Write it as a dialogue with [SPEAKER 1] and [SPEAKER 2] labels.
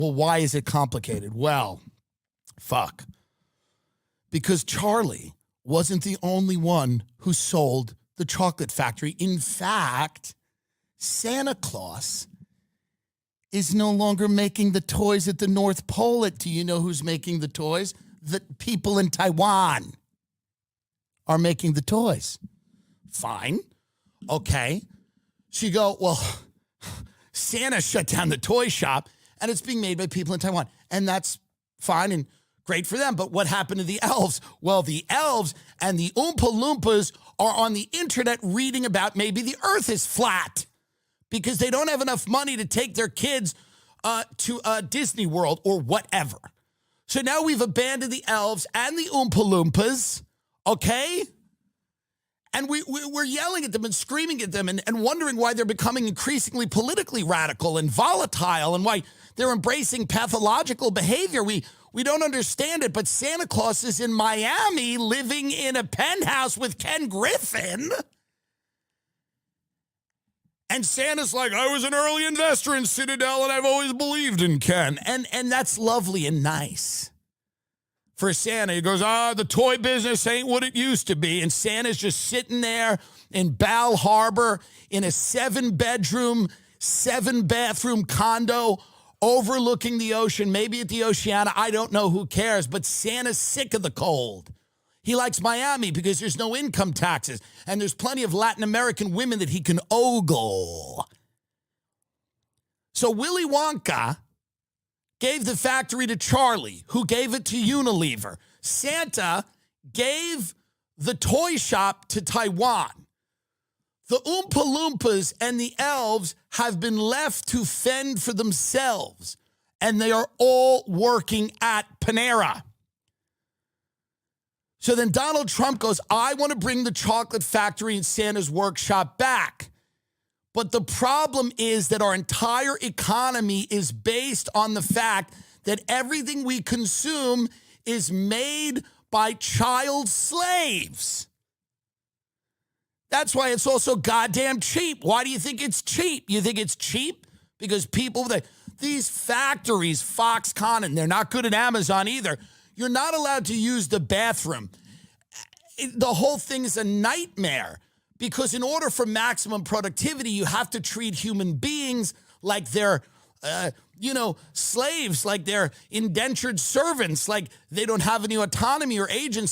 [SPEAKER 1] Well, why is it complicated? Well, fuck. Because Charlie wasn't the only one who sold the chocolate factory. In fact, Santa Claus is no longer making the toys at the North Pole. Do you know who's making the toys? The people in Taiwan are making the toys. Fine. Okay. So you go, well, Santa shut down the toy shop and it's being made by people in Taiwan. And that's fine and great for them. But what happened to the elves? Well, the elves and the Oompa Loompas are on the internet reading about maybe the earth is flat because they don't have enough money to take their kids to Disney World or whatever. So now we've abandoned the elves and the Oompa Loompas, okay? And we're yelling at them and screaming at them and wondering why they're becoming increasingly politically radical and volatile and why they're embracing pathological behavior. We don't understand it, but Santa Claus is in Miami living in a penthouse with Ken Griffin. And Santa's like, I was an early investor in Citadel and I've always believed in Ken. And that's lovely and nice. For Santa, he goes, the toy business ain't what it used to be. And Santa's just sitting there in Bal Harbor in a 7-bedroom, 7-bathroom condo overlooking the ocean, maybe at the Oceana. I don't know, who cares? But Santa's sick of the cold. He likes Miami because there's no income taxes and there's plenty of Latin American women that he can ogle. So Willy Wonka gave the factory to Charlie, who gave it to Unilever. Santa gave the toy shop to Taiwan. The Oompa Loompas and the elves have been left to fend for themselves, and they are all working at Panera. So then Donald Trump goes, I want to bring the chocolate factory and Santa's workshop back. But the problem is that our entire economy is based on the fact that everything we consume is made by child slaves. That's why it's also goddamn cheap. Why do you think it's cheap? You think it's cheap? Because people, these factories, Foxconn, and they're not good at Amazon either, you're not allowed to use the bathroom. The whole thing is a nightmare. Because in order for maximum productivity, you have to treat human beings like they're, slaves, like they're indentured servants, like they don't have any autonomy or agency.